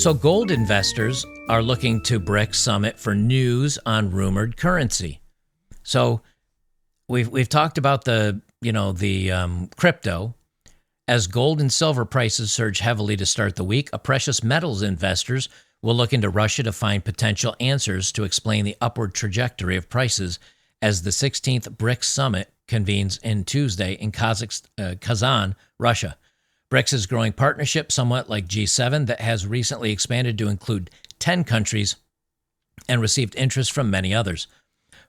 So gold investors are looking to BRICS Summit for news on rumored currency. So we've talked about the crypto. As gold and silver prices surge heavily to start the week, precious metals investors will look into Russia to find potential answers to explain the upward trajectory of prices as the 16th BRICS Summit convenes in Tuesday in Kazan, Russia. BRICS is a growing partnership, somewhat like G7, that has recently expanded to include 10 countries and received interest from many others.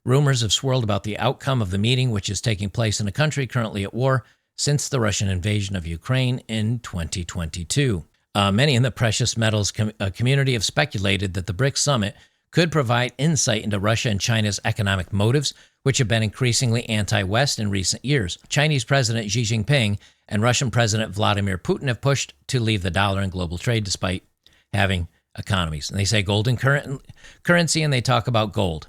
Rumors have swirled about the outcome of the meeting, which is taking place in a country currently at war since the Russian invasion of Ukraine in 2022. Many in the precious metals community have speculated that the BRICS Summit could provide insight into Russia and China's economic motives, which have been increasingly anti-West in recent years. Chinese President Xi Jinping and Russian President Vladimir Putin have pushed to leave the dollar in global trade despite having economies. And they say gold and currency, and they talk about gold.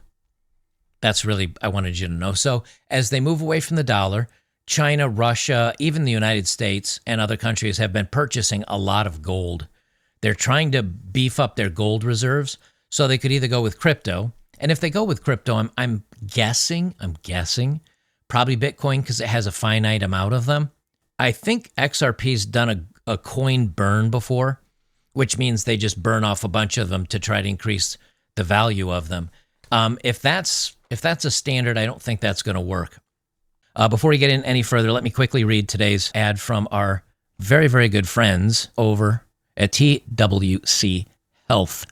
That's really, I wanted you to know. So as they move away from the dollar, China, Russia, even the United States and other countries have been purchasing a lot of gold. They're trying to beef up their gold reserves, so they could either go with crypto. And if they go with crypto, I'm guessing, probably Bitcoin because it has a finite amount of them. I think XRP's done a coin burn before, which means they just burn off a bunch of them to try to increase the value of them. If that's a standard, I don't think that's going to work. Before we get in any further, let me quickly read today's ad from our very, very good friends over at TWC Health.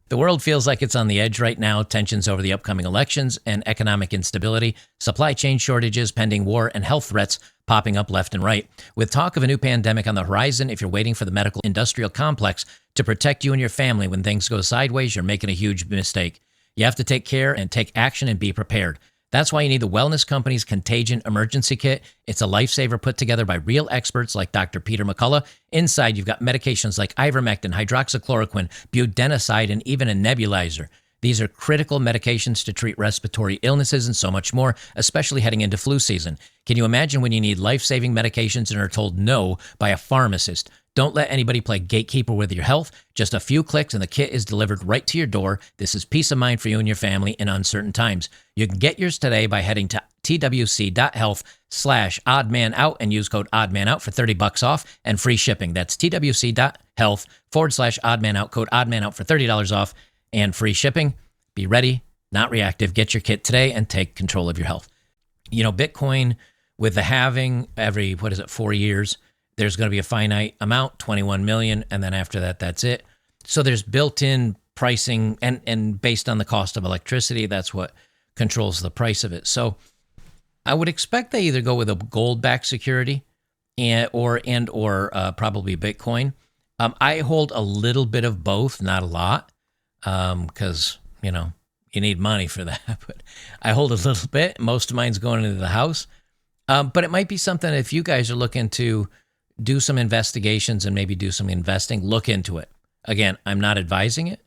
The world feels like it's on the edge right now. Tensions over the upcoming elections and economic instability, supply chain shortages, pending war, and health threats popping up left and right. With talk of a new pandemic on the horizon, if you're waiting for the medical industrial complex to protect you and your family when things go sideways, you're making a huge mistake. You have to take care and take action and be prepared. That's why you need the wellness company's Contagion Emergency Kit. It's a lifesaver put together by real experts like Dr. Peter McCullough. Inside, you've got medications like ivermectin, hydroxychloroquine, budesonide, and even a nebulizer. These are critical medications to treat respiratory illnesses and so much more, especially heading into flu season. Can you imagine when you need life-saving medications and are told no by a pharmacist? Don't let anybody play gatekeeper with your health. Just a few clicks and the kit is delivered right to your door. This is peace of mind for you and your family in uncertain times. You can get yours today by heading to twc.health/oddmanout and use code oddmanout for $30 off and free shipping. That's twc.health/oddmanout, code oddmanout for $30 off and free shipping. Be ready, not reactive. Get your kit today and take control of your health. You know, Bitcoin, with the halving every, 4 years, there's going to be a finite amount, 21 million, and then after that, that's it. So there's built-in pricing, and based on the cost of electricity, that's what controls the price of it. So I would expect they either go with a gold-backed security or probably Bitcoin. I hold a little bit of both, not a lot, because, you need money for that. But I hold a little bit. Most of mine's going into the house. But it might be something if you guys are looking to do some investigations and maybe do some investing, look into it. Again, I'm not advising it.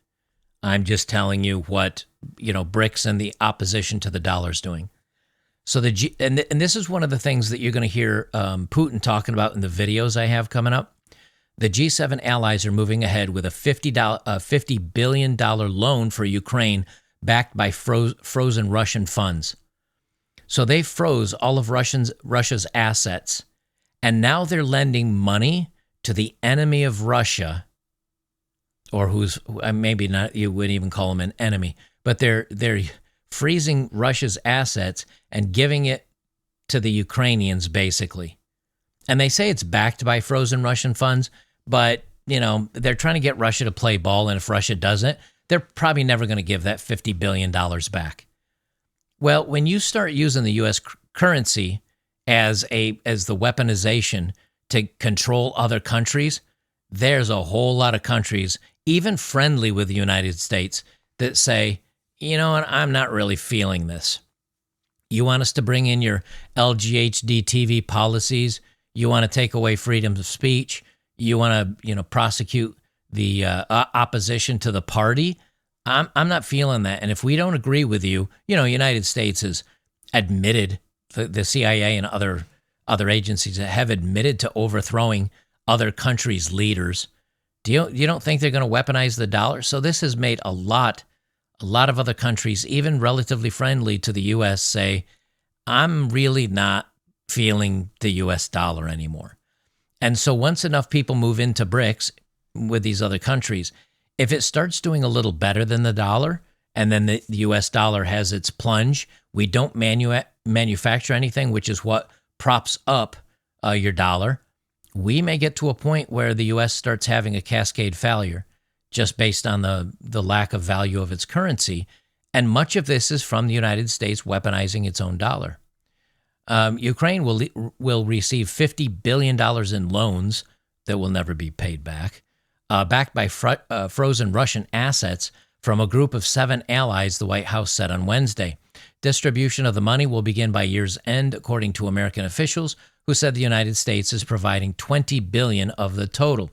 I'm just telling you what, BRICS and the opposition to the dollar is doing. So and this is one of the things that you're going to hear Putin talking about in the videos I have coming up. The G7 allies are moving ahead with a $50 billion loan for Ukraine backed by frozen Russian funds. So they froze all of Russia's assets, and now they're lending money to the enemy of Russia, or who's maybe not, you wouldn't even call him an enemy, but they're freezing Russia's assets and giving it to the Ukrainians, basically. And they say it's backed by frozen Russian funds, but, they're trying to get Russia to play ball, and if Russia doesn't, they're probably never going to give that $50 billion back. Well, when you start using the U.S. currency as the weaponization to control other countries, there's a whole lot of countries, even friendly with the United States, that say, I'm not really feeling this. You want us to bring in your LGHD TV policies? You want to take away freedom of speech? You want to, prosecute the opposition to the party? I'm not feeling that. And if we don't agree with you, United States has admitted, the CIA and other agencies have admitted to overthrowing other countries' leaders You don't think they're going to weaponize the dollar? So this has made a lot of other countries, even relatively friendly to the U.S., say, I'm really not feeling the U.S. dollar anymore. And so once enough people move into BRICS with these other countries, if it starts doing a little better than the dollar, and then the U.S. dollar has its plunge, we don't manufacture anything, which is what props up your dollar, we may get to a point where the U.S. starts having a cascade failure just based on the lack of value of its currency. And much of this is from the United States weaponizing its own dollar. Ukraine will receive $50 billion in loans that will never be paid back, backed by frozen Russian assets from a group of 7 allies, the White House said on Wednesday. Distribution of the money will begin by year's end, according to American officials, who said the United States is providing $20 billion of the total.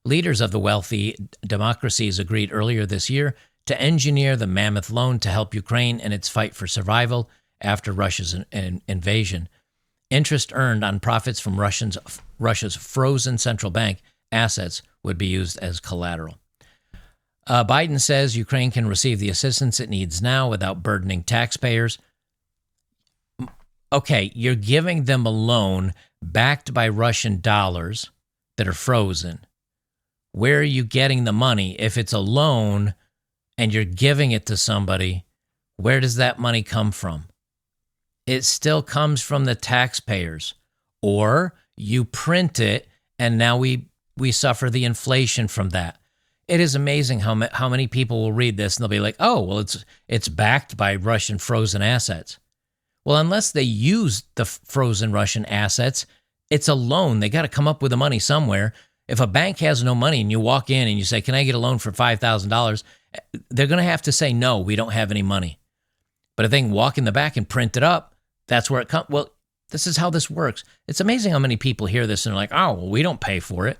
Leaders of the wealthy democracies agreed earlier this year to engineer the mammoth loan to help Ukraine in its fight for survival after Russia's invasion. Interest earned on profits from Russia's frozen central bank assets would be used as collateral. Biden says Ukraine can receive the assistance it needs now without burdening taxpayers. Okay, you're giving them a loan backed by Russian dollars that are frozen. Where are you getting the money? If it's a loan and you're giving it to somebody, where does that money come from? It still comes from the taxpayers. Or you print it and now we suffer the inflation from that. It is amazing how many people will read this and they'll be like, oh, well, it's backed by Russian frozen assets. Well, unless they use the frozen Russian assets, it's a loan. They got to come up with the money somewhere. If a bank has no money and you walk in and you say, can I get a loan for $5,000? They're going to have to say, no, we don't have any money. But if they can walk in the back and print it up, that's where it comes. Well, this is how this works. It's amazing how many people hear this and are like, oh, well, we don't pay for it.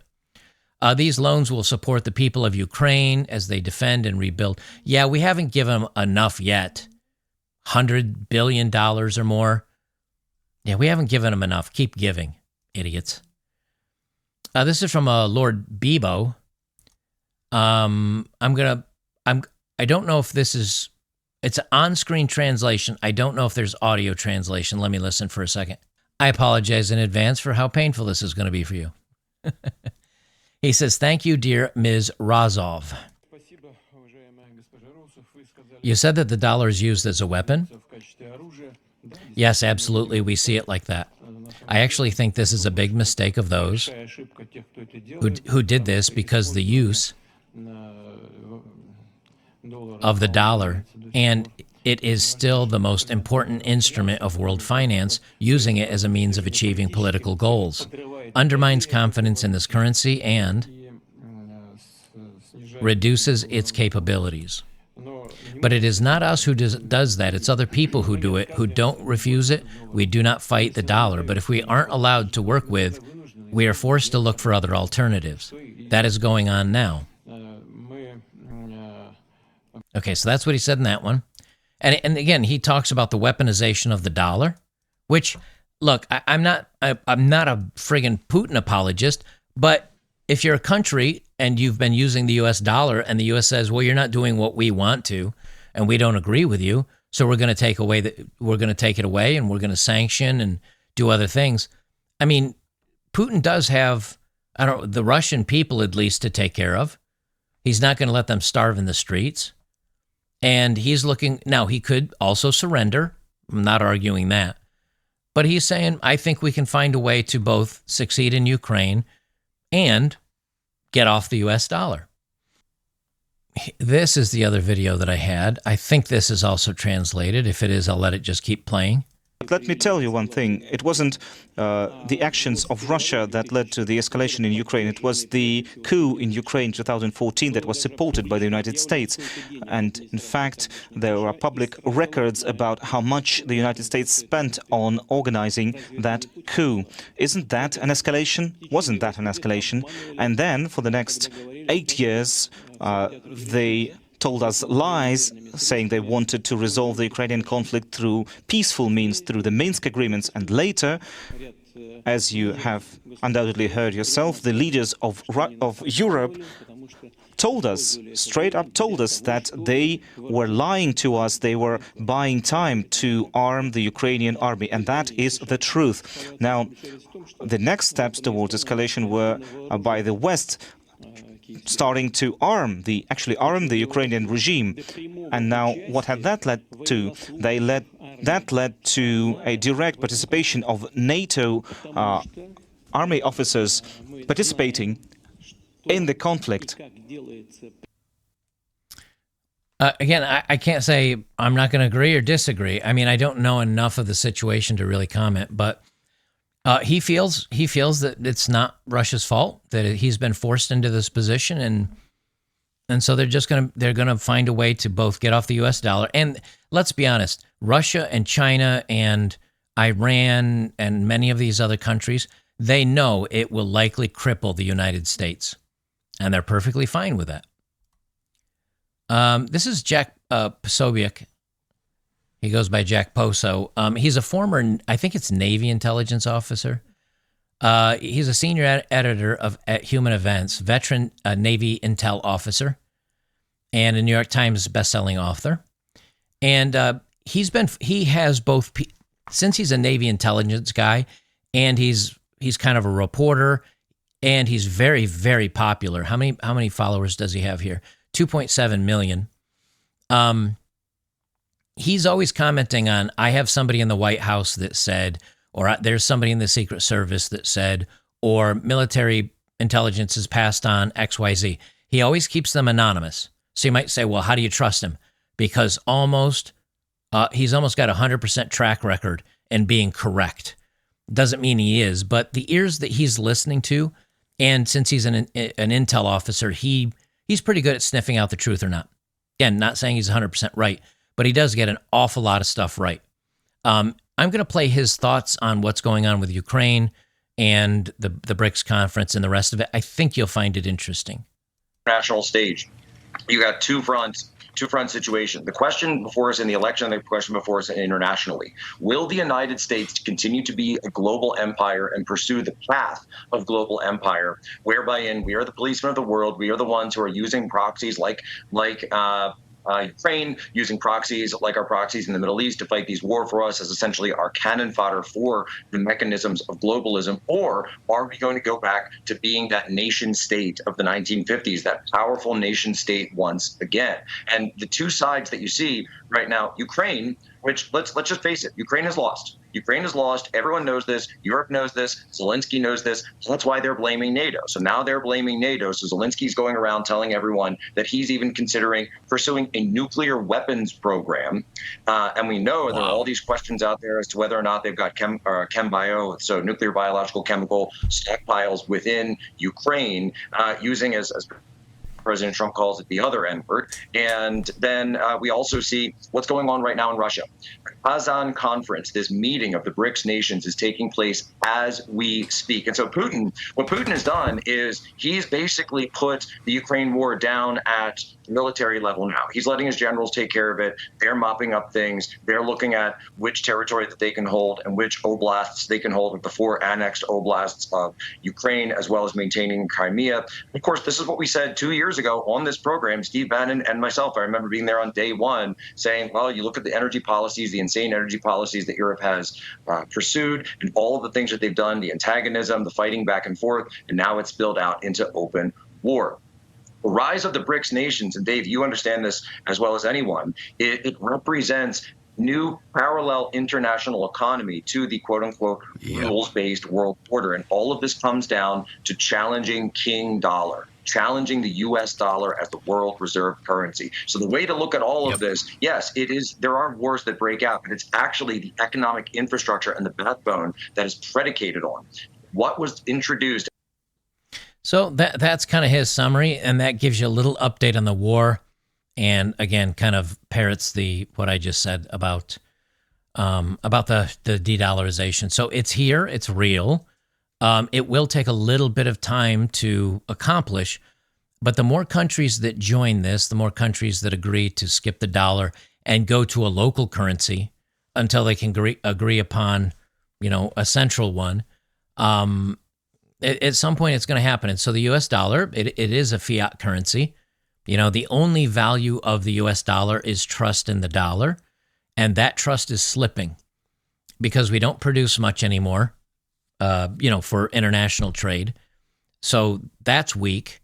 These loans will support the people of Ukraine as they defend and rebuild. Yeah, we haven't given them enough yet. $100 billion or more. Yeah, we haven't given them enough. Keep giving, idiots. This is from Lord Bebo. I don't know if this is, it's an on-screen translation. I don't know if there's audio translation. Let me listen for a second. I apologize in advance for how painful this is going to be for you. He says, thank you, dear Ms. Razov. You said that the dollar is used as a weapon? Yes, absolutely. We see it like that. I actually think this is a big mistake of those who did this because the use of the dollar, and it is still the most important instrument of world finance, using it as a means of achieving political goals, undermines confidence in this currency and reduces its capabilities. But it is not us who does that. It's other people who do it, who don't refuse it. We do not fight the dollar. But if we aren't allowed to work with, we are forced to look for other alternatives. That is going on now. Okay, so that's what he said in that one. And again, he talks about the weaponization of the dollar, which, look, I'm not a friggin' Putin apologist, but if you're a country and you've been using the U.S. dollar and the U.S. says, well, you're not doing what we want to, and we don't agree with you, so we're going to take it away and we're going to sanction and do other things. I mean, Putin does have, the Russian people at least to take care of. He's not going to let them starve in the streets. And he's looking, now he could also surrender. I'm not arguing that. But he's saying, I think we can find a way to both succeed in Ukraine and get off the US dollar. This is the other video that I had. I think this is also translated. If it is, I'll let it just keep playing. But let me tell you one thing. It wasn't the actions of Russia that led to the escalation in Ukraine. It was the coup in Ukraine 2014 that was supported by the United States. And in fact, there are public records about how much the United States spent on organizing that coup. Isn't that an escalation? Wasn't that an escalation? And then for the next 8 years, they told us lies, saying they wanted to resolve the Ukrainian conflict through peaceful means, through the Minsk agreements, and later As you have undoubtedly heard yourself, the leaders of Europe told us, straight up told us, that they were lying to us, they were buying time to arm the Ukrainian army, and that is the truth. Now, the next steps towards escalation were by the West starting to actually arm the Ukrainian regime. And now what had that led to? That led to a direct participation of NATO army officers participating in the conflict. Again, I can't say I'm not going to agree or disagree. I mean, I don't know enough of the situation to really comment, but he feels that it's not Russia's fault, that he's been forced into this position, and so they're gonna find a way to both get off the U.S. dollar. And let's be honest, Russia and China and Iran and many of these other countries, they know it will likely cripple the United States, and they're perfectly fine with that. This is Jack Posobiec. He goes by Jack Poso. He's a former, I think it's Navy intelligence officer. He's a senior editor at Human Events, veteran Navy intel officer, and a New York Times bestselling author. And he has both, since he's a Navy intelligence guy, and he's kind of a reporter, and he's very, very popular. How many followers does he have here? 2.7 million. He's always commenting on, I have somebody in the White House that said, or there's somebody in the Secret Service that said, or military intelligence has passed on XYZ. He always keeps them anonymous. So you might say, well, how do you trust him? Because he's almost got a 100% track record in being correct. Doesn't mean he is, but the ears that he's listening to, and since he's an intel officer, he's pretty good at sniffing out the truth or not. Again, not saying he's 100% right, but he does get an awful lot of stuff right. I'm going to play his thoughts on what's going on with Ukraine and the BRICS conference and the rest of it. I think you'll find it interesting. National stage, you got two front situation. The question before us in the election, the question before us internationally: will the United States continue to be a global empire and pursue the path of global empire, whereby we are the policemen of the world, we are the ones who are using proxies like Ukraine, using proxies like our proxies in the Middle East to fight these war for us as essentially our cannon fodder for the mechanisms of globalism? Or are we going to go back to being that nation state of the 1950s, that powerful nation state once again? And the two sides that you see right now, Ukraine, which let's just face it, Ukraine has lost. Ukraine has lost. Everyone knows this. Europe knows this. Zelensky knows this. So that's why they're blaming NATO. So now they're blaming NATO. So Zelensky's going around telling everyone that he's even considering pursuing a nuclear weapons program. And we know there are all these questions out there as to whether or not they've got chem bio, so nuclear biological chemical stockpiles within Ukraine, using as President Trump calls it the other N-word. And then we also see what's going on right now in Russia. Kazan conference, this meeting of the BRICS nations, is taking place as we speak. And so what Putin has done is he's basically put the Ukraine war down at military level now. He's letting his generals take care of it. They're mopping up things. They're looking at which territory that they can hold and which oblasts they can hold with the 4 annexed oblasts of Ukraine, as well as maintaining Crimea. Of course, this is what we said 2 years ago on this program, Steve Bannon and myself. I remember being there on day one saying, well, you look at the energy policies, the insane energy policies that Europe has pursued, and all of the things that they've done, the antagonism, the fighting back and forth, and now it's spilled out into open war. The rise of the BRICS nations, and Dave, you understand this as well as anyone, it represents new parallel international economy to the quote-unquote rules-based world order. And all of this comes down to challenging King Dollar, challenging the U.S. dollar as the world reserve currency. So the way to look at all of this, yes, it is. There are wars that break out, but it's actually the economic infrastructure and the backbone that is predicated on what was introduced. So that's kind of his summary, and that gives you a little update on the war, and again, kind of parrots what I just said about the de-dollarization. So it's here, it's real. It will take a little bit of time to accomplish, but the more countries that join this, the more countries that agree to skip the dollar and go to a local currency until they can agree upon, a central one, At some point, it's going to happen. And so the U.S. dollar, it is a fiat currency. The only value of the U.S. dollar is trust in the dollar, and that trust is slipping because we don't produce much anymore, for international trade. So that's weak.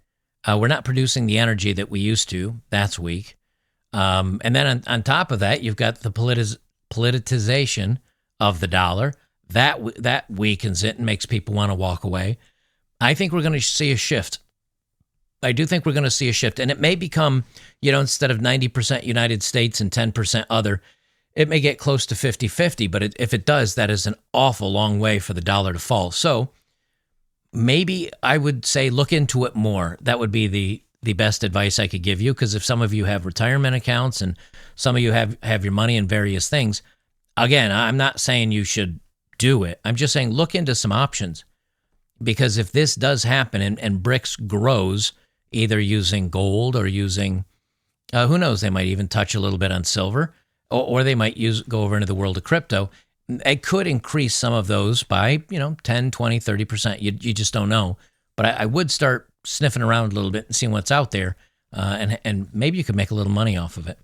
We're not producing the energy that we used to. That's weak. And then on top of that, you've got the politicization of the dollar. That weakens it and makes people want to walk away. I think we're going to see a shift. I do think we're going to see a shift. And it may become, instead of 90% United States and 10% other, it may get close to 50-50. But if it does, that is an awful long way for the dollar to fall. So maybe I would say look into it more. That would be the best advice I could give you, because if some of you have retirement accounts and some of you have your money in various things, again, I'm not saying you should do it. I'm just saying look into some options, because if this does happen and BRICS grows, either using gold or using, who knows, they might even touch a little bit on silver, or they might go over into the world of crypto. It could increase some of those by, 10, 20, 30%. You just don't know. But I would start sniffing around a little bit and seeing what's out there, and maybe you could make a little money off of it.